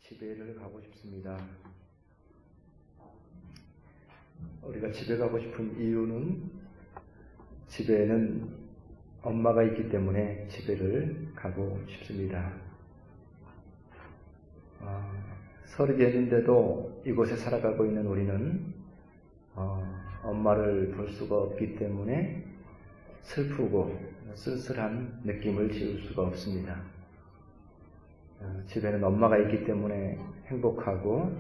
집에를 가고 싶습니다. 우리가 집에 가고 싶은 이유는 집에는 엄마가 있기 때문에 집에를 가고 싶습니다. 설이 됐는데도 이곳에 살아가고 있는 우리는 엄마를 볼 수가 없기 때문에 슬프고 쓸쓸한 느낌을 지울 수가 없습니다. 집에는 엄마가 있기 때문에 행복하고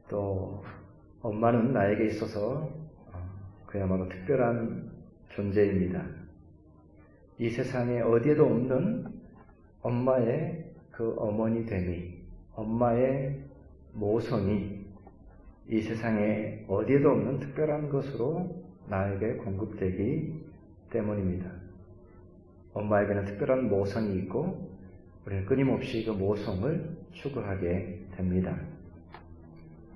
또 엄마는 나에게 있어서 그야말로 특별한 존재입니다. 이 세상에 어디에도 없는 엄마의 그 어머니됨이, 엄마의 모성이 이 세상에 어디에도 없는 특별한 것으로 나에게 공급되기 때문입니다. 엄마에게는 특별한 모성이 있고 우리는 끊임없이 그 모성을 추구하게 됩니다.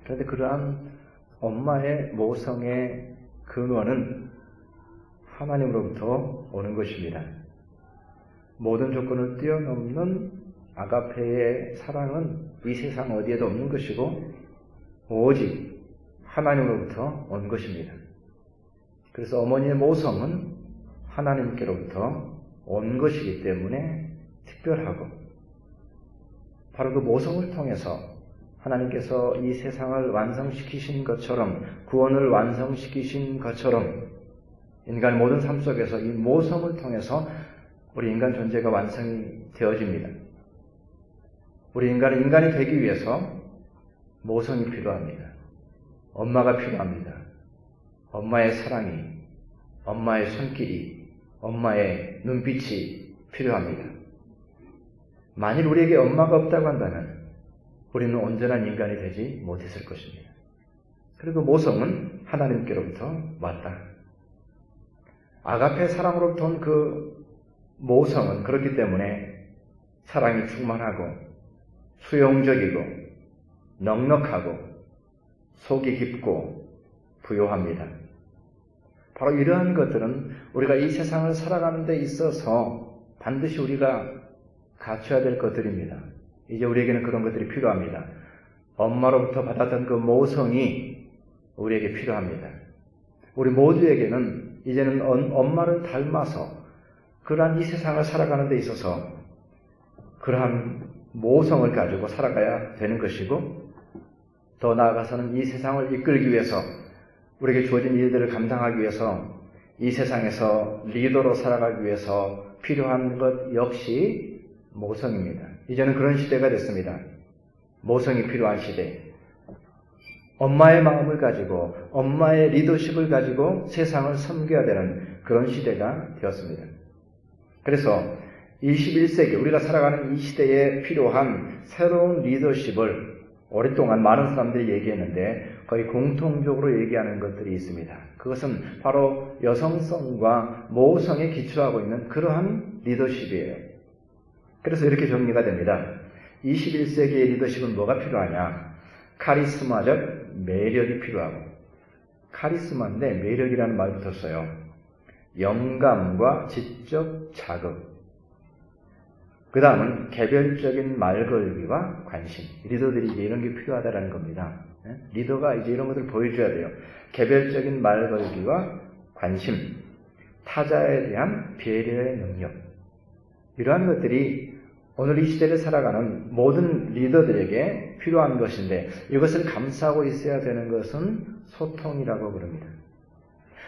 그런데 그러한 엄마의 모성의 근원은 하나님으로부터 오는 것입니다. 모든 조건을 뛰어넘는 아가페의 사랑은 이 세상 어디에도 없는 것이고 오직 하나님으로부터 온 것입니다. 그래서 어머니의 모성은 하나님께로부터 온 것이기 때문에 특별하고 바로 그 모성을 통해서 하나님께서 이 세상을 완성시키신 것처럼, 구원을 완성시키신 것처럼 인간의 모든 삶 속에서 이 모성을 통해서 우리 인간 존재가 완성이 되어집니다. 우리 인간은 인간이 되기 위해서 모성이 필요합니다. 엄마가 필요합니다. 엄마의 사랑이, 엄마의 손길이, 엄마의 눈빛이 필요합니다. 만일 우리에게 엄마가 없다고 한다면 우리는 온전한 인간이 되지 못했을 것입니다. 그리고 모성은 하나님께로부터 왔다. 아가페 사랑으로부터 온 그 모성은 그렇기 때문에 사랑이 충만하고 수용적이고 넉넉하고 속이 깊고 부요합니다. 바로 이러한 것들은 우리가 이 세상을 살아가는 데 있어서 반드시 우리가 갖춰야 될 것들입니다. 이제 우리에게는 그런 것들이 필요합니다. 엄마로부터 받았던 그 모성이 우리에게 필요합니다. 우리 모두에게는 이제는 엄마를 닮아서 그러한 이 세상을 살아가는 데 있어서 그러한 모성을 가지고 살아가야 되는 것이고 더 나아가서는 이 세상을 이끌기 위해서 우리에게 주어진 일들을 감당하기 위해서 이 세상에서 리더로 살아가기 위해서 필요한 것 역시 모성입니다. 이제는 그런 시대가 됐습니다. 모성이 필요한 시대. 엄마의 마음을 가지고 엄마의 리더십을 가지고 세상을 섬겨야 되는 그런 시대가 되었습니다. 그래서 21세기 우리가 살아가는 이 시대에 필요한 새로운 리더십을 오랫동안 많은 사람들이 얘기했는데 거의 공통적으로 얘기하는 것들이 있습니다. 그것은 바로 여성성과 모성에 기초하고 있는 그러한 리더십이에요. 그래서 이렇게 정리가 됩니다. 21세기의 리더십은 뭐가 필요하냐? 카리스마적 매력이 필요하고, 카리스마인데 매력이라는 말 붙었어요. 영감과 지적 자극. 그 다음은 개별적인 말걸기와 관심. 리더들이 이제 이런 게 필요하다는 겁니다. 리더가 이제 이런 것을 보여줘야 돼요. 개별적인 말걸기와 관심, 타자에 대한 배려의 능력. 이러한 것들이 오늘 이 시대를 살아가는 모든 리더들에게 필요한 것인데 이것을 감싸고 있어야 되는 것은 소통이라고 부릅니다.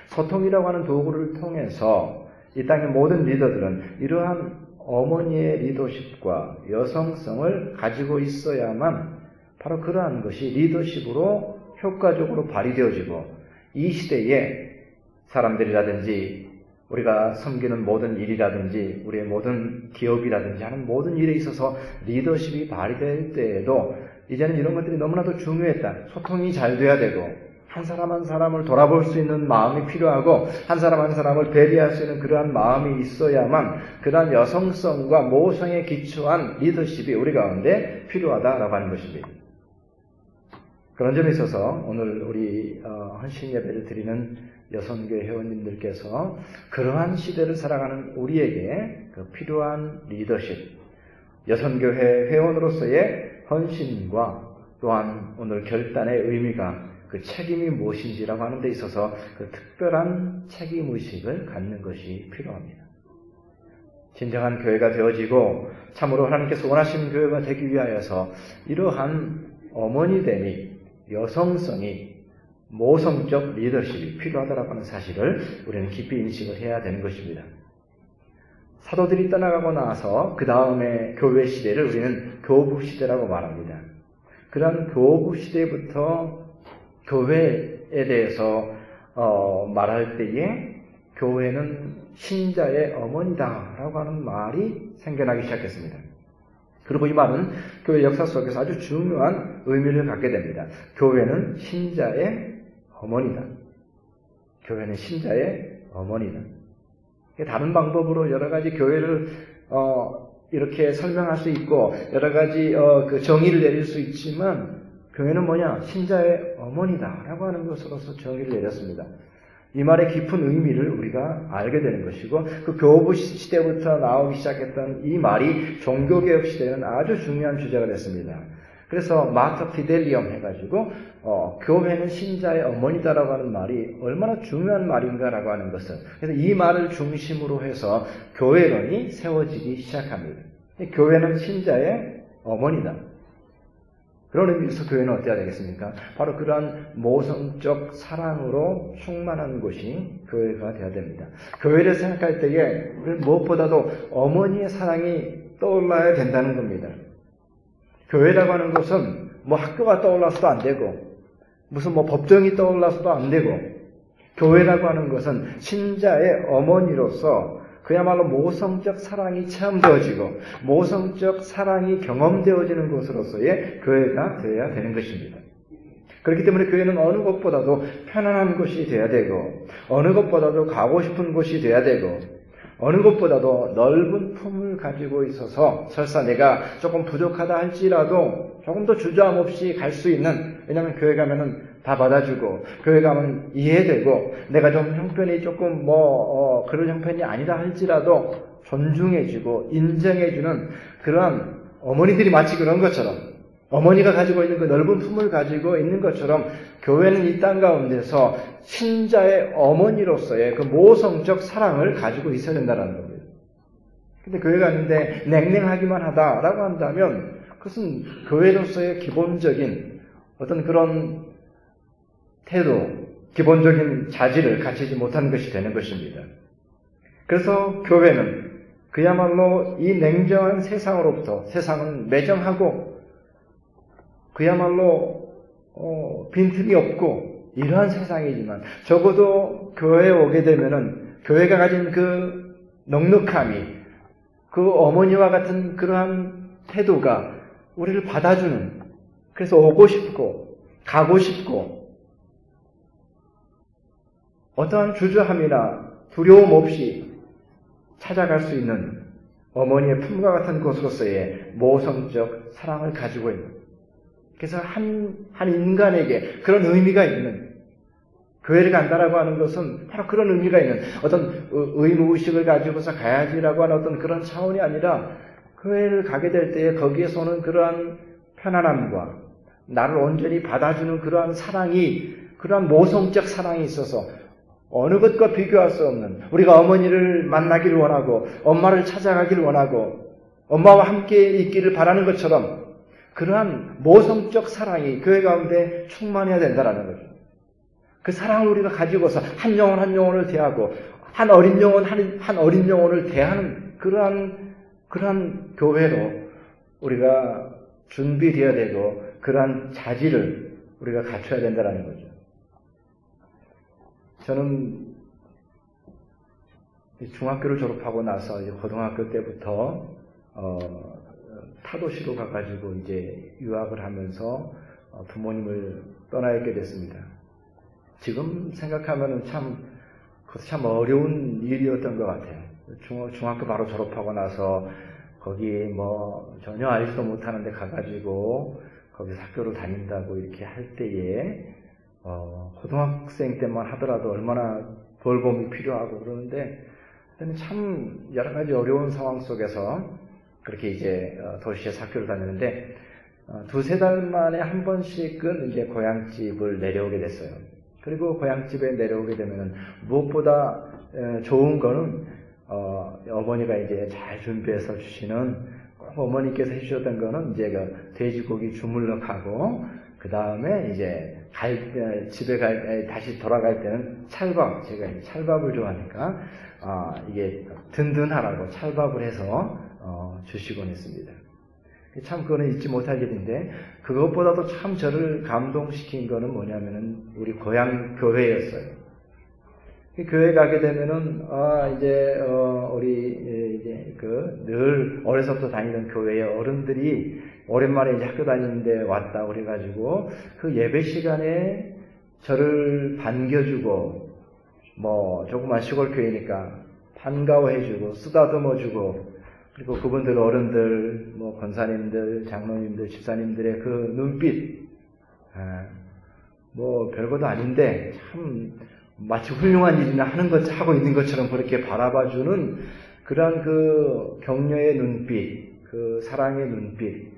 소통이라고 하는 도구를 통해서 이 땅의 모든 리더들은 이러한 어머니의 리더십과 여성성을 가지고 있어야만 바로 그러한 것이 리더십으로 효과적으로 발휘되어지고 이 시대에 사람들이라든지 우리가 섬기는 모든 일이라든지 우리의 모든 기업이라든지 하는 모든 일에 있어서 리더십이 발휘될 때에도 이제는 이런 것들이 너무나도 중요했다. 소통이 잘 돼야 되고 한 사람 한 사람을 돌아볼 수 있는 마음이 필요하고 한 사람 한 사람을 배려할 수 있는 그러한 마음이 있어야만 그러한 여성성과 모성에 기초한 리더십이 우리 가운데 필요하다라고 하는 것입니다. 그런 점에 있어서 오늘 우리 헌신 예배를 드리는 여성교회 회원님들께서 그러한 시대를 살아가는 우리에게 그 필요한 리더십, 여선교회 회원으로서의 헌신과 또한 오늘 결단의 의미가 그 책임이 무엇인지라고 하는 데 있어서 그 특별한 책임의식을 갖는 것이 필요합니다. 진정한 교회가 되어지고 참으로 하나님께서 원하시는 교회가 되기 위하여서 이러한 어머니됨이, 여성성이, 모성적 리더십이 필요하다고 하는 사실을 우리는 깊이 인식을 해야 되는 것입니다. 사도들이 떠나가고 나서 그 다음에 교회 시대를 우리는 교부 시대라고 말합니다. 그런 교부 시대부터 교회에 대해서 말할 때에 교회는 신자의 어머니다라고 하는 말이 생겨나기 시작했습니다. 그리고 이 말은 교회 역사 속에서 아주 중요한 의미를 갖게 됩니다. 교회는 신자의 어머니다. 교회는 신자의 어머니다. 다른 방법으로 여러 가지 교회를 이렇게 설명할 수 있고 여러 가지 그 정의를 내릴 수 있지만 교회는 뭐냐? 신자의 어머니다라고 하는 것으로서 정의를 내렸습니다. 이 말의 깊은 의미를 우리가 알게 되는 것이고 그 교부 시대부터 나오기 시작했던 이 말이 종교개혁 시대에는 아주 중요한 주제가 됐습니다. 그래서 마터 피델리엄 해가지고 교회는 신자의 어머니다라고 하는 말이 얼마나 중요한 말인가라고 하는 것을, 그래서 이 말을 중심으로 해서 교회론이 세워지기 시작합니다. 교회는 신자의 어머니다. 그런 의미에서 교회는 어때야 되겠습니까? 바로 그러한 모성적 사랑으로 충만한 곳이 교회가 되어야 됩니다. 교회를 생각할 때에 우리는 무엇보다도 어머니의 사랑이 떠올라야 된다는 겁니다. 교회라고 하는 것은 뭐 학교가 떠올라서도 안 되고 무슨 뭐 법정이 떠올라서도 안 되고 교회라고 하는 것은 신자의 어머니로서 그야말로 모성적 사랑이 체험되어지고 모성적 사랑이 경험되어지는 것으로서의 교회가 되어야 되는 것입니다. 그렇기 때문에 교회는 어느 것보다도 편안한 곳이 되어야 되고 어느 것보다도 가고 싶은 곳이 되어야 되고 어느 것보다도 넓은 품을 가지고 있어서 설사 내가 조금 부족하다 할지라도 조금 더 주저함 없이 갈 수 있는, 왜냐하면 교회 가면은 다 받아주고 교회 가면 이해되고 내가 좀 형편이 조금 그런 형편이 아니다 할지라도 존중해주고 인정해주는 그러한 어머니들이 마치 그런 것처럼 어머니가 가지고 있는 그 넓은 품을 가지고 있는 것처럼 교회는 이 땅 가운데서 신자의 어머니로서의 그 모성적 사랑을 가지고 있어야 된다는 겁니다. 근데 교회가 있는데 냉랭하기만 하다라고 한다면 그것은 교회로서의 기본적인 어떤 그런 태도, 기본적인 자질을 갖추지 못한 것이 되는 것입니다. 그래서 교회는 그야말로 이 냉정한 세상으로부터, 세상은 매정하고 그야말로 빈틈이 없고 이러한 세상이지만 적어도 교회에 오게 되면은 교회가 가진 그 넉넉함이, 그 어머니와 같은 그러한 태도가 우리를 받아주는, 그래서 오고 싶고 가고 싶고 어떠한 주저함이나 두려움 없이 찾아갈 수 있는 어머니의 품과 같은 곳으로서의 모성적 사랑을 가지고 있는, 그래서 한 인간에게 그런 의미가 있는, 교회를 간다라고 하는 것은 바로 그런 의미가 있는 어떤 의무의식을 가지고서 가야지라고 하는 어떤 그런 차원이 아니라 교회를 가게 될 때에 거기에서 오는 그러한 편안함과 나를 온전히 받아주는 그러한 사랑이, 그러한 모성적 사랑이 있어서 어느 것과 비교할 수 없는, 우리가 어머니를 만나기를 원하고 엄마를 찾아가기를 원하고 엄마와 함께 있기를 바라는 것처럼 그러한 모성적 사랑이 교회 가운데 충만해야 된다는 거죠. 그 사랑을 우리가 가지고서 한 영혼 한 영혼을 대하고 한 어린 영혼 한 어린 영혼을 대하는 그러한 교회로 우리가 준비되어야 되고 그러한 자질을 우리가 갖춰야 된다는 거죠. 저는 중학교를 졸업하고 나서 이제 고등학교 때부터 타도시로 가가지고 이제 유학을 하면서 부모님을 떠나 있게 됐습니다. 지금 생각하면은 그것도 참 어려운 일이었던 것 같아요. 중학교 바로 졸업하고 나서 거기 전혀 알지도 못하는 데 가가지고 거기서 학교를 다닌다고 이렇게 할 때에 고등학생 때만 하더라도 얼마나 돌봄이 필요하고 그러는데 참 여러 가지 어려운 상황 속에서 그렇게 이제 도시에서 학교를 다녔는데 2-3달 만에 한 번씩은 이제 고향집을 내려오게 됐어요. 그리고 고향집에 내려오게 되면은 무엇보다 좋은 거는 어머니가 이제 잘 준비해서 주시는, 꼭 어머니께서 해주셨던 거는 이제 그 돼지고기 주물럭하고, 그 다음에 이제 집에 다시 돌아갈 때는 찰밥, 제가 찰밥을 좋아하니까 이게 든든하라고 찰밥을 해서 주시곤 했습니다. 참 그거는 잊지 못할 일인데, 그것보다도 참 저를 감동시킨 거는 뭐냐면은 우리 고향 교회였어요. 교회 가게 되면은 우리 이제 늘 어려서부터 다니던 교회의 어른들이 오랜만에 이제 학교 다니는데 왔다 그래가지고 그 예배 시간에 저를 반겨주고, 뭐 조그만 시골 교회니까 반가워해주고 쓰다듬어주고, 그리고 그분들 어른들, 뭐 권사님들, 장로님들, 집사님들의 그 눈빛, 뭐 별것도 아닌데 참 마치 훌륭한 일이나 하는 것 하고 있는 것처럼 그렇게 바라봐주는 그러한 그 격려의 눈빛, 그 사랑의 눈빛,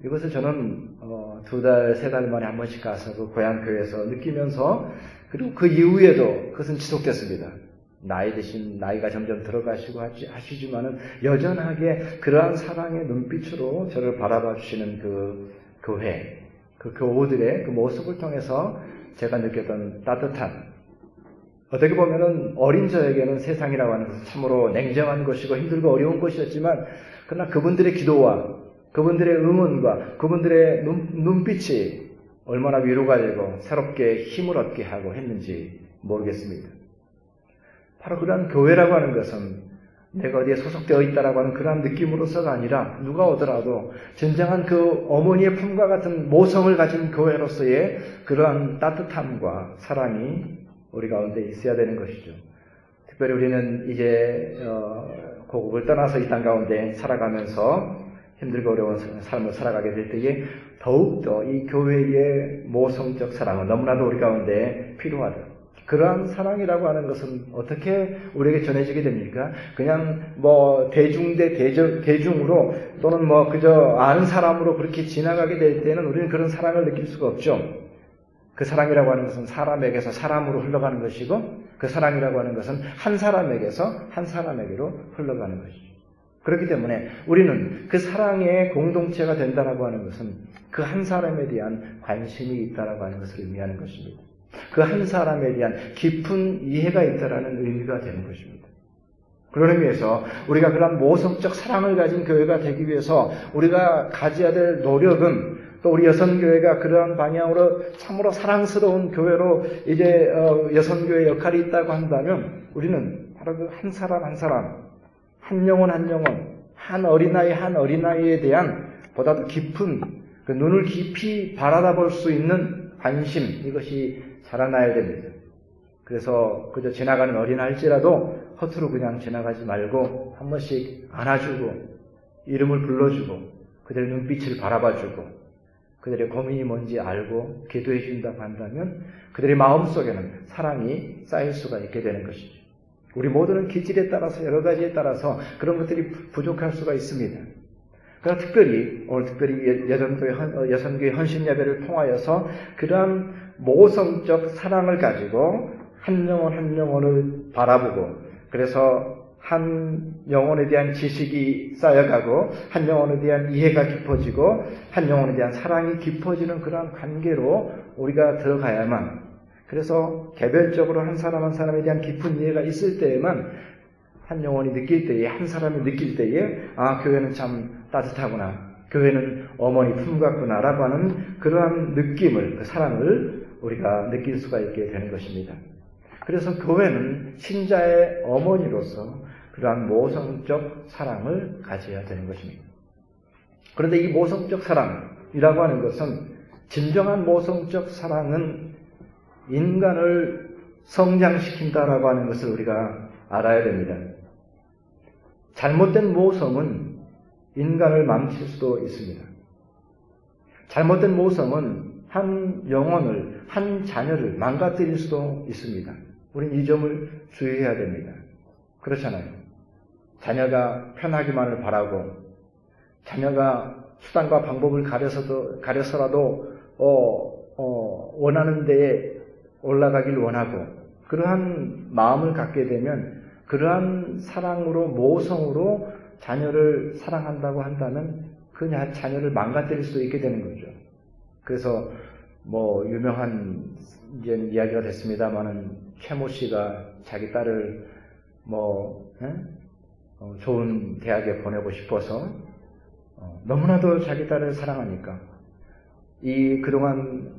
이것을 저는 2달, 3달 만에 한 번씩 가서 그 고향 교회에서 느끼면서, 그리고 그 이후에도 그것은 지속됐습니다. 나이가 점점 들어가시고 하시지만은 여전하게 그러한 사랑의 눈빛으로 저를 바라봐 주시는 그 교회, 그 교우들의 그 모습을 통해서 제가 느꼈던 따뜻한, 어떻게 보면은 어린 저에게는 세상이라고 하는 것은 참으로 냉정한 것이고 힘들고 어려운 것이었지만, 그러나 그분들의 기도와 그분들의 응원과 그분들의 눈빛이 얼마나 위로가 되고 새롭게 힘을 얻게 하고 했는지 모르겠습니다. 바로 그러한 교회라고 하는 것은 내가 어디에 소속되어 있다라고 하는 그러한 느낌으로서가 아니라, 누가 오더라도 진정한 그 어머니의 품과 같은 모성을 가진 교회로서의 그러한 따뜻함과 사랑이 우리 가운데 있어야 되는 것이죠. 특별히 우리는 이제 고국을 떠나서 이 땅 가운데 살아가면서 힘들고 어려운 삶을 살아가게 될 때에 더욱더 이 교회의 모성적 사랑은 너무나도 우리 가운데 필요하다. 그러한 사랑이라고 하는 것은 어떻게 우리에게 전해지게 됩니까? 그냥 뭐 대중으로 또는 뭐 그저 아는 사람으로 그렇게 지나가게 될 때는 우리는 그런 사랑을 느낄 수가 없죠. 그 사랑이라고 하는 것은 사람에게서 사람으로 흘러가는 것이고, 그 사랑이라고 하는 것은 한 사람에게서 한 사람에게로 흘러가는 것이죠. 그렇기 때문에 우리는 그 사랑의 공동체가 된다라고 하는 것은 그 한 사람에 대한 관심이 있다라고 하는 것을 의미하는 것입니다. 그 한 사람에 대한 깊은 이해가 있다라는 의미가 되는 것입니다. 그런 의미에서 우리가 그런 모성적 사랑을 가진 교회가 되기 위해서 우리가 가져야 될 노력은, 또 우리 여선교회가 그러한 방향으로 참으로 사랑스러운 교회로 이제 여선교회 역할이 있다고 한다면, 우리는 바로 그 한 사람 한 사람, 한 영혼 한 영혼, 한 어린아이 한 어린아이에 대한 보다도 깊은, 그 눈을 깊이 바라볼 수 있는 관심, 이것이 자라나야 됩니다. 그래서 그저 지나가는 어린아이일지라도 허투루 그냥 지나가지 말고 한 번씩 안아주고 이름을 불러주고 그들의 눈빛을 바라봐주고 그들의 고민이 뭔지 알고 기도해 준다고 한다면 그들의 마음속에는 사랑이 쌓일 수가 있게 되는 것이죠. 우리 모두는 기질에 따라서 여러 가지에 따라서 그런 것들이 부족할 수가 있습니다. 그러나 오늘 특별히 여선교회 헌신 예배를 통하여서 그러한 모성적 사랑을 가지고 한 영혼 한 영혼을 바라보고, 그래서 한 영혼에 대한 지식이 쌓여가고 한 영혼에 대한 이해가 깊어지고 한 영혼에 대한 사랑이 깊어지는 그러한 관계로 우리가 들어가야만, 그래서 개별적으로 한 사람 한 사람에 대한 깊은 이해가 있을 때에만 한 영혼이 느낄 때에, 한 사람이 느낄 때에 교회는 참 따뜻하구나, 교회는 어머니 품 같구나 라고 하는 그러한 느낌을, 그 사랑을 우리가 느낄 수가 있게 되는 것입니다. 그래서 교회는 신자의 어머니로서 그러한 모성적 사랑을 가져야 되는 것입니다. 그런데 이 모성적 사랑이라고 하는 것은, 진정한 모성적 사랑은 인간을 성장시킨다라고 하는 것을 우리가 알아야 됩니다. 잘못된 모성은 인간을 망칠 수도 있습니다. 잘못된 모성은 한 영혼을, 한 자녀를 망가뜨릴 수도 있습니다. 우린 이 점을 주의해야 됩니다. 그렇잖아요. 자녀가 편하기만을 바라고 자녀가 수단과 방법을 가려서라도 원하는 데에 올라가길 원하고 그러한 마음을 갖게 되면 그러한 사랑으로 모성으로 자녀를 사랑한다고 한다면 그 자녀를 망가뜨릴 수도 있게 되는 거죠. 그래서 유명한 이제 이야기가 됐습니다만은 최모 씨가 자기 딸을 좋은 대학에 보내고 싶어서 너무나도 자기 딸을 사랑하니까 그동안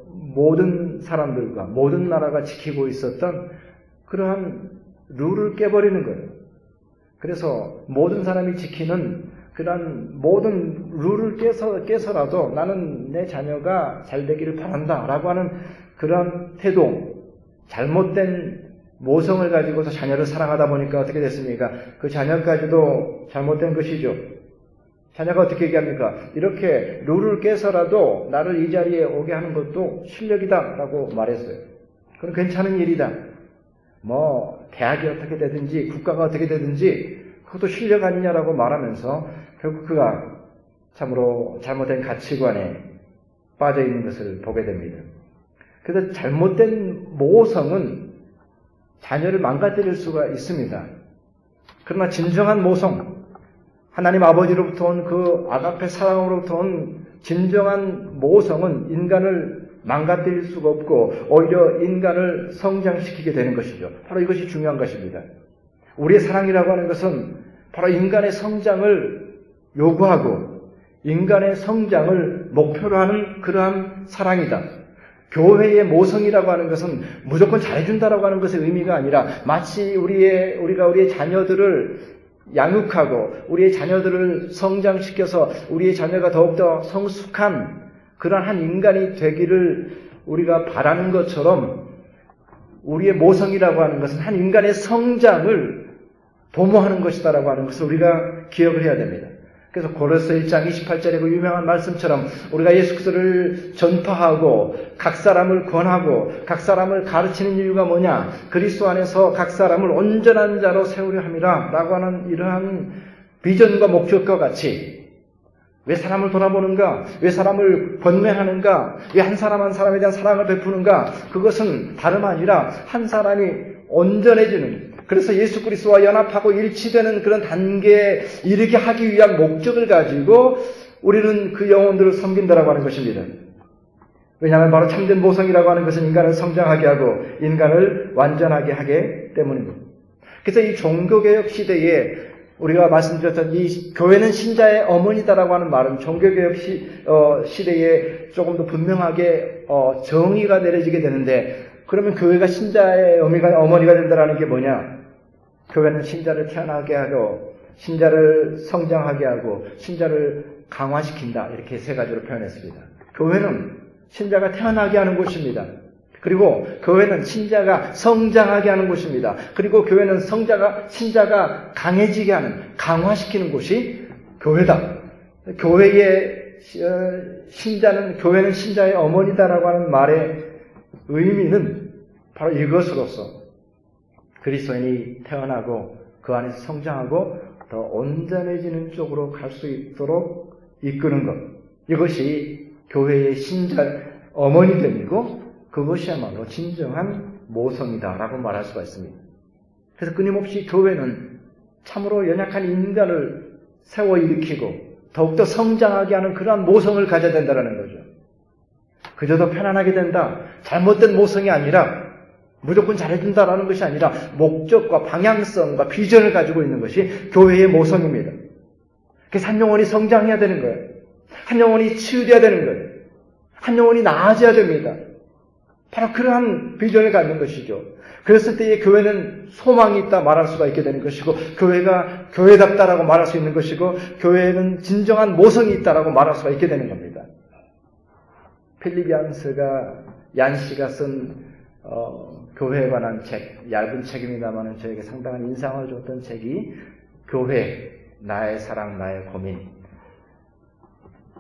모든 사람들과 모든 나라가 지키고 있었던 그러한 룰을 깨버리는 거예요. 그래서 모든 사람이 지키는 그러한 모든 룰을 깨서라도 나는 내 자녀가 잘 되기를 바란다 라고 하는 그러한 태도, 잘못된 모성을 가지고서 자녀를 사랑하다 보니까 어떻게 됐습니까? 그 자녀까지도 잘못된 것이죠. 자녀가 어떻게 얘기합니까? 이렇게 룰을 깨서라도 나를 이 자리에 오게 하는 것도 실력이다 라고 말했어요. 그건 괜찮은 일이다. 대학이 어떻게 되든지 국가가 어떻게 되든지 그것도 실력 아니냐라고 말하면서 결국 그가 참으로 잘못된 가치관에 빠져 있는 것을 보게 됩니다. 그래서 잘못된 모성은 자녀를 망가뜨릴 수가 있습니다. 그러나 진정한 모성, 하나님 아버지로부터 온 그 아가페 사랑으로부터 온 진정한 모성은 인간을 망가뜨릴 수가 없고 오히려 인간을 성장시키게 되는 것이죠. 바로 이것이 중요한 것입니다. 우리의 사랑이라고 하는 것은 바로 인간의 성장을 요구하고 인간의 성장을 목표로 하는 그러한 사랑이다. 교회의 모성이라고 하는 것은 무조건 잘해준다라고 하는 것의 의미가 아니라 마치 우리가 우리의 자녀들을 양육하고 우리의 자녀들을 성장시켜서 우리의 자녀가 더욱더 성숙한 그러한 한 인간이 되기를 우리가 바라는 것처럼 우리의 모성이라고 하는 것은 한 인간의 성장을 도모하는 것이다라고 하는 것을 우리가 기억을 해야 됩니다. 그래서 고로새 1장 28절의 그 유명한 말씀처럼 우리가 예수 그리스도를 전파하고 각 사람을 권하고 각 사람을 가르치는 이유가 뭐냐? 그리스도 안에서 각 사람을 온전한 자로 세우려 함이라 라고 하는 이러한 비전과 목적과 같이 왜 사람을 돌아보는가? 왜 사람을 권면하는가? 왜 한 사람 한 사람에 대한 사랑을 베푸는가? 그것은 다름 아니라 한 사람이 온전해지는, 그래서 예수 그리스도와 연합하고 일치되는 그런 단계에 이르게 하기 위한 목적을 가지고 우리는 그 영혼들을 섬긴다라고 하는 것입니다. 왜냐하면 바로 참된 모성이라고 하는 것은 인간을 성장하게 하고 인간을 완전하게 하기 때문입니다. 그래서 이 종교개혁 시대에 우리가 말씀드렸던 이 교회는 신자의 어머니다라고 하는 말은 종교개혁 시대에 조금 더 분명하게 정의가 내려지게 되는데, 그러면 교회가 신자의 어머니가 된다는 게 뭐냐? 교회는 신자를 태어나게 하고 신자를 성장하게 하고 신자를 강화시킨다, 이렇게 세 가지로 표현했습니다. 교회는 신자가 태어나게 하는 곳입니다. 그리고 교회는 신자가 성장하게 하는 곳입니다. 그리고 교회는 신자가 강해지게 하는, 강화시키는 곳이 교회다. 교회는 신자의 어머니다라고 하는 말의 의미는 바로 이것으로서 그리스도인이 태어나고 그 안에서 성장하고 더 온전해지는 쪽으로 갈 수 있도록 이끄는 것, 이것이 교회의 신자 어머니됨이고 그것이야말로 진정한 모성이다라고 말할 수가 있습니다. 그래서 끊임없이 교회는 참으로 연약한 인간을 세워 일으키고 더욱더 성장하게 하는 그러한 모성을 가져야 된다는 거죠. 그저 더 편안하게 된다, 잘못된 모성이 아니라 무조건 잘해준다라는 것이 아니라 목적과 방향성과 비전을 가지고 있는 것이 교회의 모성입니다. 그래서 한 영혼이 성장해야 되는 거예요. 한 영혼이 치유돼야 되는 거예요. 한 영혼이 나아져야 됩니다. 바로 그러한 비전을 갖는 것이죠. 그랬을 때에 교회는 소망이 있다 말할 수가 있게 되는 것이고, 교회가 교회답다라고 말할 수 있는 것이고, 교회에는 진정한 모성이 있다라고 말할 수가 있게 되는 겁니다. 필립 얀 씨가 쓴 교회에 관한 책, 얇은 책입니다만 저에게 상당한 인상을 줬던 책이 교회, 나의 사랑, 나의 고민,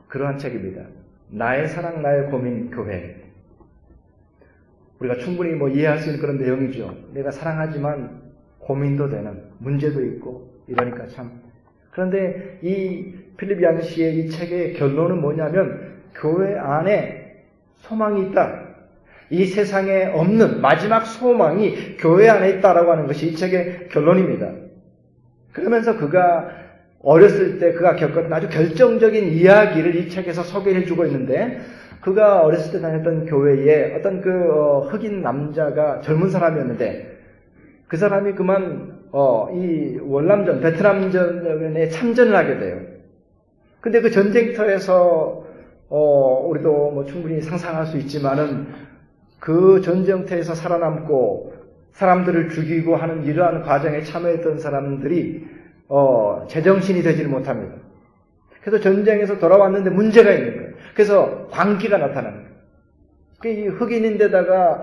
그러한 책입니다. 나의 사랑, 나의 고민, 교회. 우리가 충분히 이해할 수 있는 그런 내용이죠. 내가 사랑하지만 고민도 되는, 문제도 있고 이러니까 참. 그런데 이 필립 양시의 이 책의 결론은 뭐냐면 교회 안에 소망이 있다. 이 세상에 없는 마지막 소망이 교회 안에 있다라고 하는 것이 이 책의 결론입니다. 그러면서 그가 어렸을 때 그가 겪었던 아주 결정적인 이야기를 이 책에서 소개해 주고 있는데, 그가 어렸을 때 다녔던 교회에 어떤 흑인 남자가 젊은 사람이었는데, 그 사람이 그만 이 월남전, 베트남전에 참전을 하게 돼요. 근데 그 전쟁터에서 우리도 뭐 충분히 상상할 수 있지만은 그 전쟁터에서 살아남고 사람들을 죽이고 하는 이러한 과정에 참여했던 사람들이 제정신이 되지를 못합니다. 그래서 전쟁에서 돌아왔는데 문제가 있는 거예요. 그래서 광기가 나타나는 거예요. 이 흑인인데다가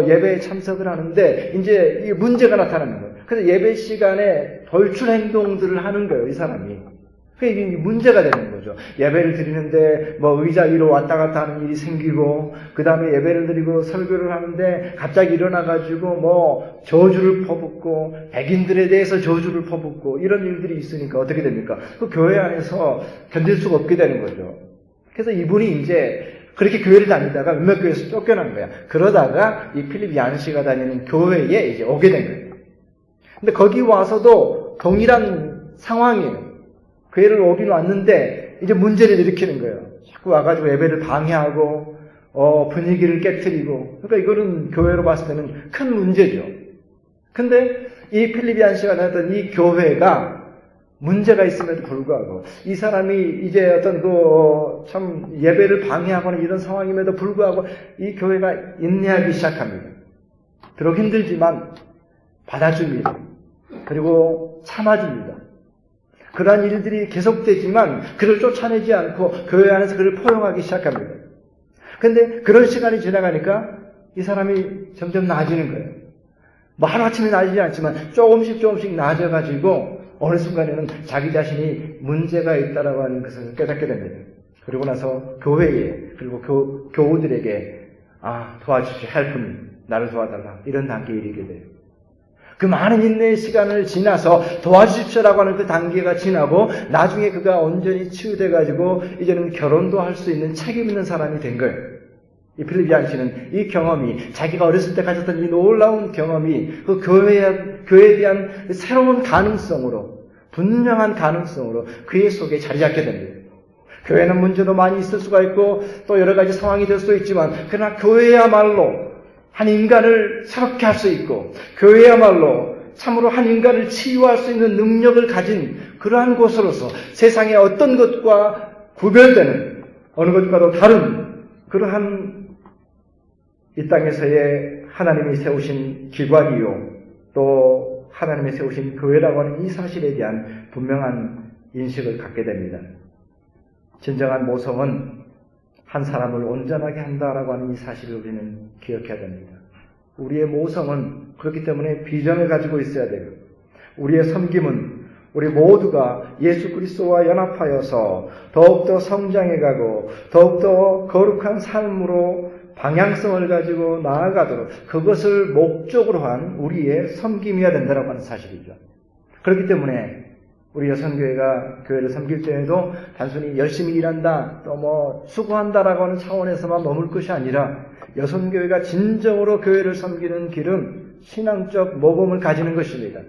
예배에 참석을 하는데 이제 이 문제가 나타나는 거예요. 그래서 예배 시간에 돌출 행동들을 하는 거예요, 이 사람이. 이게 문제가 되는 거죠. 예배를 드리는데 뭐 의자 위로 왔다 갔다 하는 일이 생기고, 그 다음에 예배를 드리고 설교를 하는데 갑자기 일어나가지고 뭐 저주를 퍼붓고, 백인들에 대해서 저주를 퍼붓고, 이런 일들이 있으니까 어떻게 됩니까? 그 교회 안에서 견딜 수가 없게 되는 거죠. 그래서 이분이 이제 그렇게 교회를 다니다가 몇몇 교회에서 쫓겨난 거야. 그러다가 이 필립 양시가 다니는 교회에 이제 오게 된 거예요. 근데 거기 와서도 동일한 상황이에요. 교회를 오긴 왔는데 이제 문제를 일으키는 거예요. 자꾸 와가지고 예배를 방해하고 분위기를 깨트리고. 그러니까 이거는 교회로 봤을 때는 큰 문제죠. 근데 이 필립 양시가 다녔던 이 교회가 문제가 있음에도 불구하고, 이 사람이 이제 어떤 참 예배를 방해하거나 이런 상황임에도 불구하고 이 교회가 인내하기 시작합니다. 비록 힘들지만 받아줍니다. 그리고 참아줍니다. 그러한 일들이 계속되지만 그를 쫓아내지 않고 교회 안에서 그를 포용하기 시작합니다. 그런데 그런 시간이 지나가니까 이 사람이 점점 나아지는 거예요. 뭐 하루아침에 나아지지 않지만 조금씩 나아져가지고 어느 순간에는 자기 자신이 문제가 있다라고 하는 것을 깨닫게 됩니다. 그리고 나서 교회에, 그리고 교우들에게 도와주십시오, help me, 나를 도와달라, 이런 단계에 이르게 돼요. 그 많은 인내의 시간을 지나서 도와주십시오라고 하는 그 단계가 지나고 나중에 그가 온전히 치유돼가지고 이제는 결혼도 할 수 있는 책임 있는 사람이 된 거예요. 이 필립 양시는 이 경험이, 자기가 어렸을 때 가졌던 이 놀라운 경험이 그 교회에 대한 새로운 가능성으로, 분명한 가능성으로 그의 속에 자리 잡게 됩니다. 교회는 문제도 많이 있을 수가 있고 또 여러 가지 상황이 될 수도 있지만, 그러나 교회야말로 한 인간을 새롭게 할 수 있고, 교회야말로 참으로 한 인간을 치유할 수 있는 능력을 가진 그러한 곳으로서 세상의 어떤 것과 구별되는, 어느 것과도 다른 그러한 이 땅에서의 하나님이 세우신 기관이요, 또 하나님이 세우신 교회라고 하는 이 사실에 대한 분명한 인식을 갖게 됩니다. 진정한 모성은 한 사람을 온전하게 한다라고 하는 이 사실을 우리는 기억해야 됩니다. 우리의 모성은 그렇기 때문에 비전을 가지고 있어야 돼요. 우리의 섬김은 우리 모두가 예수 그리스도와 연합하여서 더욱더 성장해가고 더욱더 거룩한 삶으로 방향성을 가지고 나아가도록, 그것을 목적으로 한 우리의 섬김이어야 된다고 하는 사실이죠. 그렇기 때문에 우리 여성교회가 교회를 섬길 때에도 단순히 열심히 일한다, 또 뭐 수고한다라고 하는 차원에서만 머물 것이 아니라, 여성교회가 진정으로 교회를 섬기는 길은 신앙적 모범을 가지는 것입니다.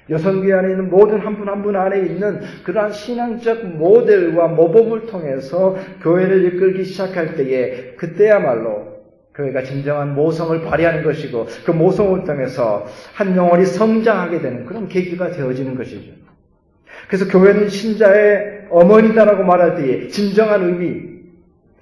여성교회 안에 있는 모든 한 분 한 분 안에 있는 그러한 신앙적 모델과 모범을 통해서 교회를 이끌기 시작할 때에, 그때야말로 교회가 진정한 모성을 발휘하는 것이고, 그 모성을 통해서 한 영혼이 성장하게 되는 그런 계기가 되어지는 것이죠. 그래서 교회는 신자의 어머니다라고 말할 때에 진정한 의미,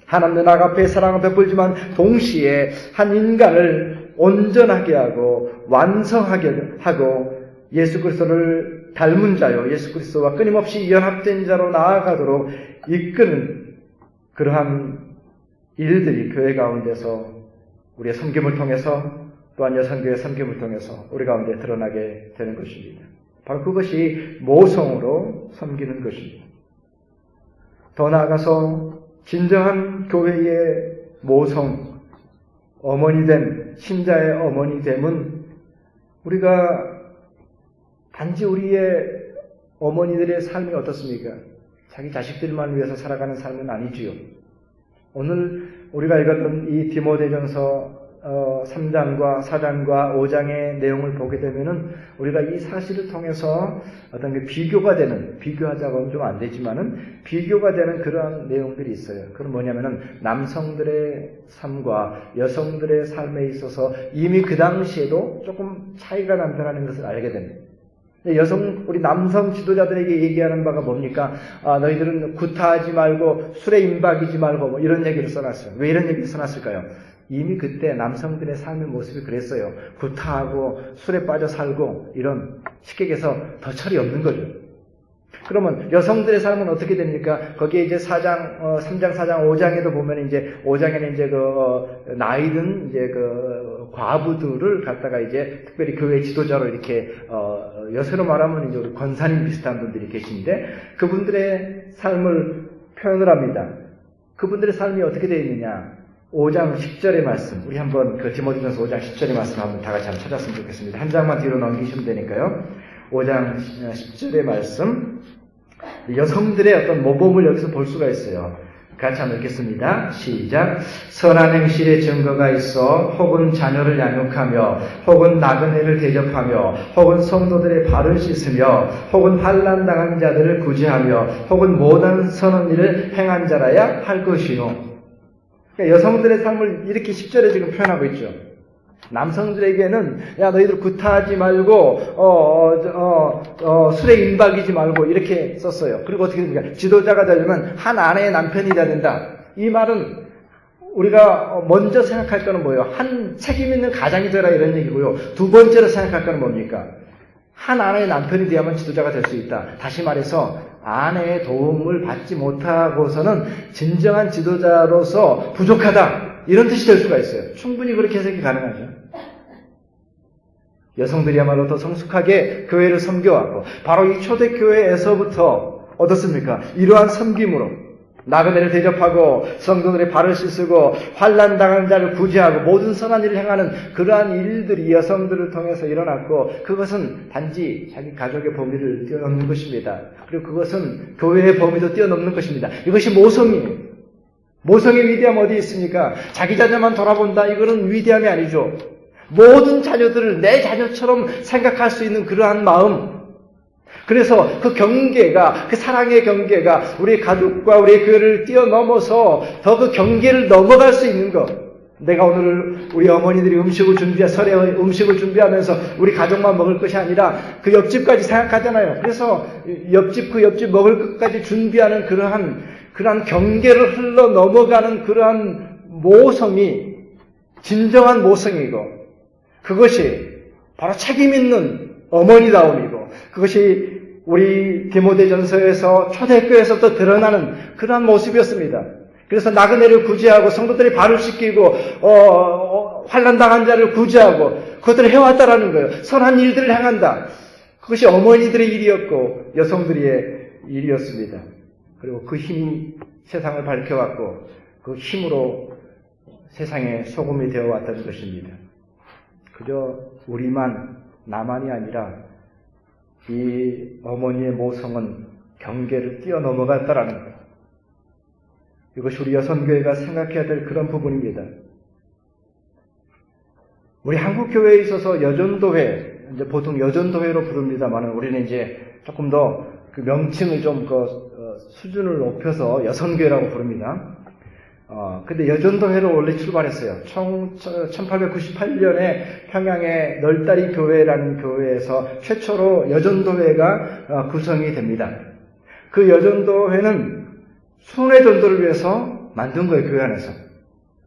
하나님은 아가페의 사랑을 베풀지만 동시에 한 인간을 온전하게 하고 완성하게 하고 예수 그리스도를 닮은 자요, 예수 그리스도와 끊임없이 연합된 자로 나아가도록 이끄는 그러한 일들이 교회 가운데서 우리의 섬김을 통해서, 또한 여성교회의 섬김을 통해서 우리 가운데 드러나게 되는 것입니다. 바로 그것이 모성으로 섬기는 것입니다. 더 나아가서 진정한 교회의 모성, 어머니됨, 신자의 어머니됨은 우리가 단지 우리의 어머니들의 삶이 어떻습니까? 자기 자식들만 위해서 살아가는 삶은 아니지요. 오늘 우리가 읽었던 이 디모데전서 3장과 4장과 5장의 내용을 보게 되면은 우리가 이 사실을 통해서 어떤 게 비교가 되는, 비교하자고는 좀 안 되지만은 비교가 되는 그러한 내용들이 있어요. 그건 뭐냐면은 남성들의 삶과 여성들의 삶에 있어서 이미 그 당시에도 조금 차이가 난다는 것을 알게 됩니다. 우리 남성 지도자들에게 얘기하는 바가 뭡니까? 너희들은 구타하지 말고 술에 임박이지 말고 뭐 이런 얘기를 써놨어요. 왜 이런 얘기를 써놨을까요? 이미 그때 남성들의 삶의 모습이 그랬어요. 구타하고 술에 빠져 살고 이런 쉽게 얘기해서 덧철이 없는 거죠. 그러면 여성들의 삶은 어떻게 됩니까? 거기에 이제 3장, 4장, 5장에도 보면 이제 5장에는 이제 나이든 이제 과부들을 갖다가 이제 특별히 교회 지도자로 이렇게 여세로 말하면 이제 우리 권사님 비슷한 분들이 계신데 그분들의 삶을 표현을 합니다. 그분들의 삶이 어떻게 되어 있느냐? 5장 10절의 말씀, 우리 한번 그 디모데전서 5장 10절의 말씀 한번 다 같이 한번 찾았으면 좋겠습니다. 한 장만 뒤로 넘기시면 되니까요. 5장 10절의 말씀, 여성들의 어떤 모범을 여기서 볼 수가 있어요. 같이 한번 읽겠습니다. 시작. 선한 행실의 증거가 있어 혹은 자녀를 양육하며 혹은 나그네를 대접하며 혹은 성도들의 발을 씻으며 혹은 환난 당한 자들을 구제하며 혹은 모든 선한 일을 행한 자라야 할 것이요. 그러니까 여성들의 삶을 이렇게 10절에 지금 표현하고 있죠. 남성들에게는 야 너희들 구타하지 말고 술에 임박이지 말고 이렇게 썼어요. 그리고 어떻게 됩니까? 지도자가 되려면 한 아내의 남편이 돼야 된다. 이 말은 우리가 먼저 생각할 거는 뭐예요? 한 책임 있는 가장이 되라 이런 얘기고요. 두 번째로 생각할 거는 뭡니까? 한 아내의 남편이 되야만 지도자가 될 수 있다. 다시 말해서 아내의 도움을 받지 못하고서는 진정한 지도자로서 부족하다. 이런 뜻이 될 수가 있어요. 충분히 그렇게 해석이 가능하죠. 여성들이야말로 더 성숙하게 교회를 섬겨왔고 바로 이 초대교회에서부터 어떻습니까? 이러한 섬김으로 나그네를 대접하고 성도들의 발을 씻고 환난 당한 자를 구제하고 모든 선한 일을 행하는 그러한 일들이 여성들을 통해서 일어났고 그것은 단지 자기 가족의 범위를 뛰어넘는 것입니다. 그리고 그것은 교회의 범위도 뛰어넘는 것입니다. 이것이 모성이에요. 모성의 위대함 어디에 있습니까? 자기 자녀만 돌아본다. 이거는 위대함이 아니죠. 모든 자녀들을 내 자녀처럼 생각할 수 있는 그러한 마음. 그래서 그 경계가, 그 사랑의 경계가 우리 가족과 우리 교회를 뛰어넘어서 더 그 경계를 넘어갈 수 있는 것. 내가 오늘 우리 어머니들이 설에 음식을 준비하면서 우리 가족만 먹을 것이 아니라 그 옆집까지 생각하잖아요. 그래서 그 옆집 먹을 것까지 준비하는 그러한 경계를 흘러 넘어가는 그러한 모성이 진정한 모성이고 그것이 바로 책임 있는 어머니다움이고 그것이 우리 디모데전서에서 초대교회에서부터 드러나는 그러한 모습이었습니다. 그래서 나그네를 구제하고 성도들이 발을 씻기고 환난당한 자를 구제하고 그것들을 해왔다라는 거예요. 선한 일들을 행한다. 그것이 어머니들의 일이었고 여성들의 일이었습니다. 그리고 그 힘이 세상을 밝혀왔고 그 힘으로 세상에 소금이 되어왔다는 것입니다. 그저 나만이 아니라 이 어머니의 모성은 경계를 뛰어넘어갔다라는 것. 이것이 우리 여성교회가 생각해야 될 그런 부분입니다. 우리 한국교회에 있어서 여전도회, 이제 보통 여전도회로 부릅니다만 우리는 이제 조금 더 그 명칭을 좀 수준을 높여서 여성교회라고 부릅니다. 근데 여전도회로 원래 출발했어요. 1898년에 평양의 널다리 교회라는 교회에서 최초로 여전도회가 구성이 됩니다. 그 여전도회는 순회 전도를 위해서 만든 거예요, 교회 안에서.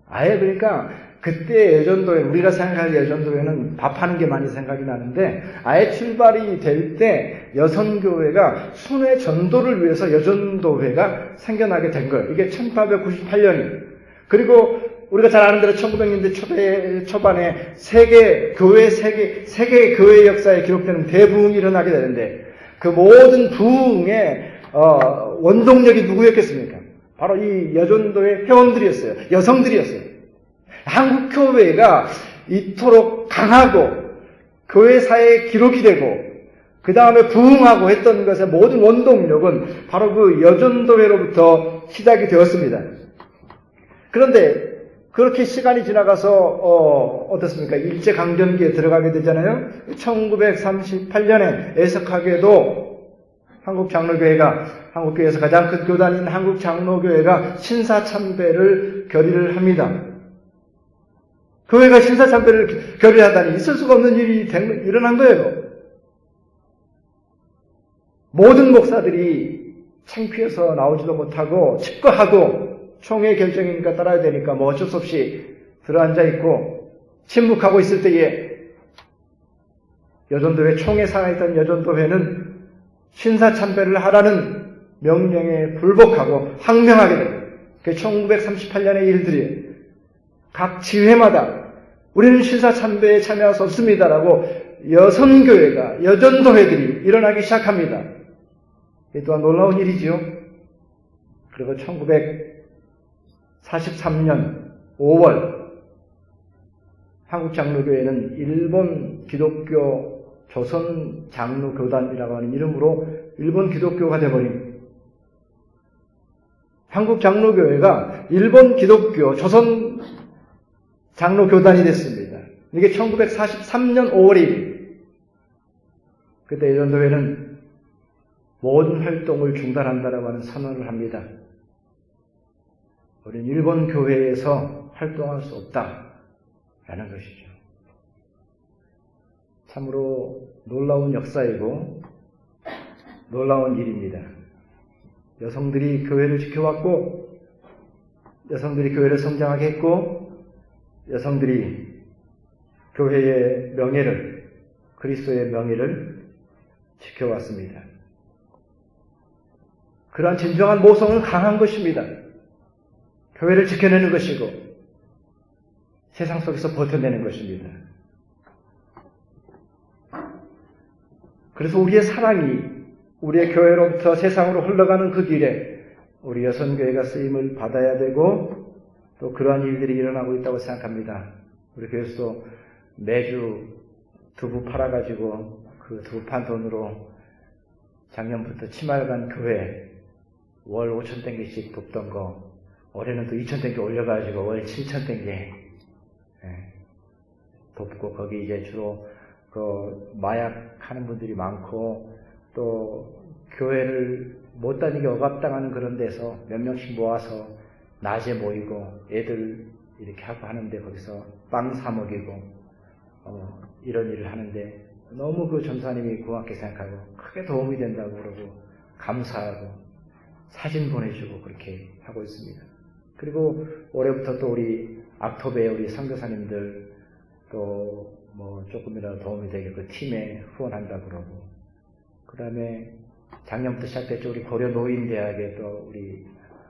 아예 그러니까 그때 여전도회, 우리가 생각할 여전도회는 밥하는 게 많이 생각이 나는데 아예 출발이 될 때 여성교회가 순회 전도를 위해서 여전도회가 생겨나게 된 거예요. 이게 1898년이에요. 그리고 우리가 잘 아는 대로 1900년대 초반에 세계 교회 역사에 기록되는 대부흥이 일어나게 되는데 그 모든 부흥의 원동력이 누구였겠습니까? 바로 이 여전도의 회원들이었어요. 여성들이었어요. 한국교회가 이토록 강하고 교회사에 기록이 되고 그 다음에 부흥하고 했던 것의 모든 원동력은 바로 그 여전도회로부터 시작이 되었습니다. 그런데 그렇게 시간이 지나가서 어떻습니까? 일제강점기에 들어가게 되잖아요. 1938년에 애석하게도 한국장로교회가 한국교회에서 가장 큰 교단인 한국장로교회가 신사참배를 결의를 합니다. 교회가 신사참배를 결의하다니 있을 수가 없는 일이 일어난 거예요. 모든 목사들이 창피해서 나오지도 못하고 집거하고 총회 결정이니까 따라야 되니까 뭐 어쩔 수 없이 들어앉아 있고 침묵하고 있을 때에 여전도회 총회 살아있던 여전도회는 신사참배를 하라는 명령에 불복하고 항명하게 됩니다. 그게 1938년의 일들이에요. 각 지회마다 우리는 신사참배에 참여할 수 없습니다라고 여성교회가 여전도회들이 일어나기 시작합니다. 이 또한 놀라운 일이지요. 그리고 1943년 5월 한국장로교회는 일본 기독교 조선장로교단이라고 하는 이름으로 일본 기독교가 되어버립니다. 한국장로교회가 일본 기독교 조선장로교단이 됐습니다. 이게 1943년 5월 1일. 그때 여전도회는 모든 활동을 중단한다라고 하는 선언을 합니다. 우리는 일본 교회에서 활동할 수 없다라는 것이죠. 참으로 놀라운 역사이고 놀라운 일입니다. 여성들이 교회를 지켜왔고 여성들이 교회를 성장하게 했고 여성들이 교회의 명예를 그리스도의 명예를 지켜왔습니다. 그러한 진정한 모성은 강한 것입니다. 교회를 지켜내는 것이고 세상 속에서 버텨내는 것입니다. 그래서 우리의 사랑이 우리의 교회로부터 세상으로 흘러가는 그 길에 우리 여성교회가 쓰임을 받아야 되고 또 그러한 일들이 일어나고 있다고 생각합니다. 우리 교회에서도 매주 두부 팔아가지고 그 두부 판 돈으로 작년부터 치말간 교회 월 5,000땡기씩 돕던 거 올해는 또 2,000땡기 올려가지고 월 7,000땡기 돕고 거기 이제 주로 그 마약 하는 분들이 많고 또 교회를 못 다니게 억압당하는 그런 데서 몇 명씩 모아서 낮에 모이고 애들 이렇게 하고 하는데 거기서 빵 사 먹이고 이런 일을 하는데 너무 그 전사님이 고맙게 생각하고 크게 도움이 된다고 그러고 감사하고 사진 보내주고 그렇게 하고 있습니다. 그리고 올해부터 또 우리 악토베 우리 선교사님들 또 뭐 조금이라도 도움이 되게 그 팀에 후원한다 그러고 그 다음에 작년부터 시작됐죠. 우리 고려 노인대학에 또 우리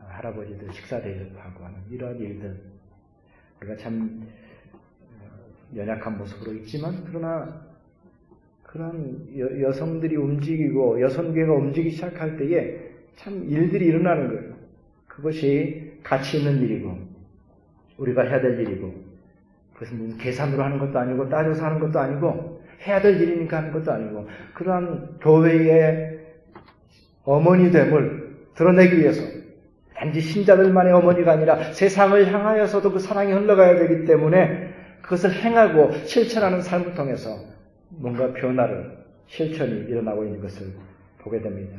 할아버지들 식사 대접하고 하는 이러한 일들 우리가 참 연약한 모습으로 있지만 그러나 그런 여성들이 움직이고 여성계가 움직이기 시작할 때에 참 일들이 일어나는 거예요. 그것이 가치 있는 일이고 우리가 해야 될 일이고 그것은 무슨 계산으로 하는 것도 아니고 따져서 하는 것도 아니고 해야 될 일이니까 하는 것도 아니고 그러한 교회의 어머니됨을 드러내기 위해서 단지 신자들만의 어머니가 아니라 세상을 향하여서도 그 사랑이 흘러가야 되기 때문에 그것을 행하고 실천하는 삶을 통해서 뭔가 변화를 실천이 일어나고 있는 것을 보게 됩니다.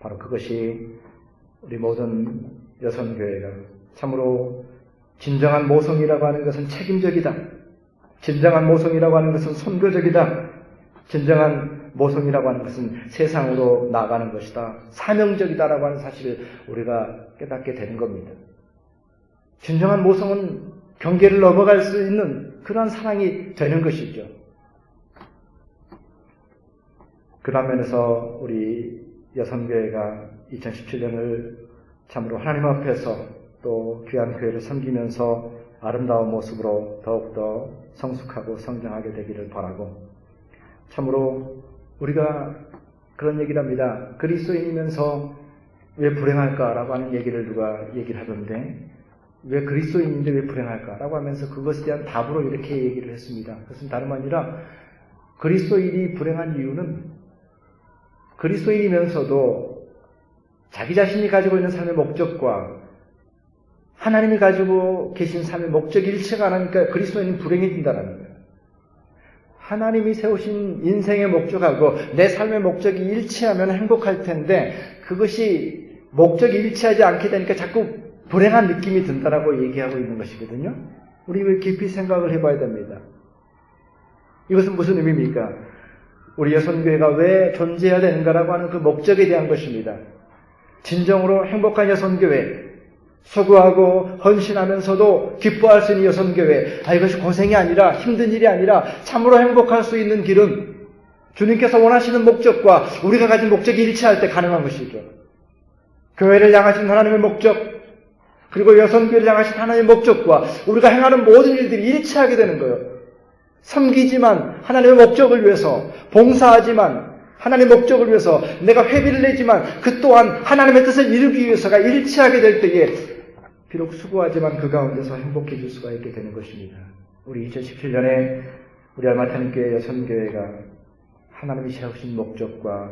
바로 그것이 우리 모든 여성교회가 참으로 진정한 모성이라고 하는 것은 책임적이다. 진정한 모성이라고 하는 것은 선교적이다. 진정한 모성이라고 하는 것은 세상으로 나가는 것이다. 사명적이다라고 하는 사실을 우리가 깨닫게 되는 겁니다. 진정한 모성은 경계를 넘어갈 수 있는 그러한 사랑이 되는 것이죠. 그런 면에서 우리 여성교회가 2017년을 참으로 하나님 앞에서 또 귀한 교회를 섬기면서 아름다운 모습으로 더욱더 성숙하고 성장하게 되기를 바라고 참으로 우리가 그런 얘기를 합니다. 그리스도인이면서 왜 불행할까라고 하는 얘기를 누가 얘기를 하던데 왜 그리스도인인데 왜 불행할까라고 하면서 그것에 대한 답으로 이렇게 얘기를 했습니다. 그것은 다름 아니라 그리스도인이 불행한 이유는 그리스도인이면서도 자기 자신이 가지고 있는 삶의 목적과 하나님이 가지고 계신 삶의 목적이 일치가 안 하니까 그리스도인은 불행해진다는 거예요. 하나님이 세우신 인생의 목적하고 내 삶의 목적이 일치하면 행복할 텐데 그것이 목적이 일치하지 않게 되니까 자꾸 불행한 느낌이 든다라고 얘기하고 있는 것이거든요. 우리 깊이 생각을 해봐야 됩니다. 이것은 무슨 의미입니까? 우리 여선교회가 왜 존재해야 되는가라고 하는 그 목적에 대한 것입니다. 진정으로 행복한 여선교회, 수고하고 헌신하면서도 기뻐할 수 있는 여선교회, 이것이 고생이 아니라 힘든 일이 아니라 참으로 행복할 수 있는 길은 주님께서 원하시는 목적과 우리가 가진 목적이 일치할 때 가능한 것이죠. 교회를 향하신 하나님의 목적, 그리고 여선교회를 향하신 하나님의 목적과 우리가 행하는 모든 일들이 일치하게 되는 거예요. 섬기지만 하나님의 목적을 위해서, 봉사하지만 하나님의 목적을 위해서, 내가 회비를 내지만 그 또한 하나님의 뜻을 이루기 위해서가 일치하게 될 때에 비록 수고하지만 그 가운데서 행복해질 수가 있게 되는 것입니다. 우리 2017년에 우리 알마타님교회 여선교회가 하나님이 세우신 목적과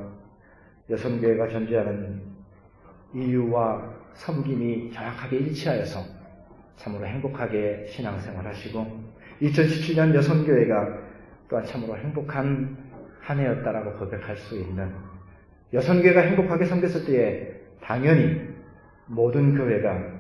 여선교회가 존재하는 이유와 섬김이 정확하게 일치하여서 참으로 행복하게 신앙생활하시고 2017년 여선교회가 또한 참으로 행복한 한 해였다라고 고백할 수 있는, 여선교회가 행복하게 섬겼을 때에 당연히 모든 교회가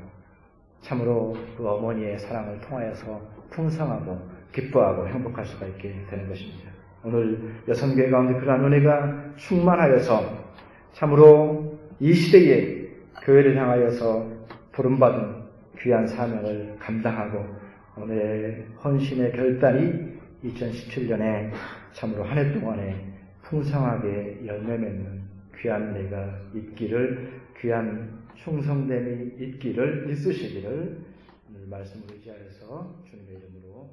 참으로 그 어머니의 사랑을 통하여서 풍성하고 기뻐하고 행복할 수가 있게 되는 것입니다. 오늘 여선교회 가운데 그러한 은혜가 충만하여서 참으로 이 시대에 교회를 향하여서 부름받은 귀한 사명을 감당하고 오늘의 헌신의 결단이 2017년에 참으로 한 해 동안에 풍성하게 열매 맺는 귀한 은혜가 있기를, 귀한 충성됨이 있기를, 있으시기를 오늘 말씀을 의지하여서 주님의 이름으로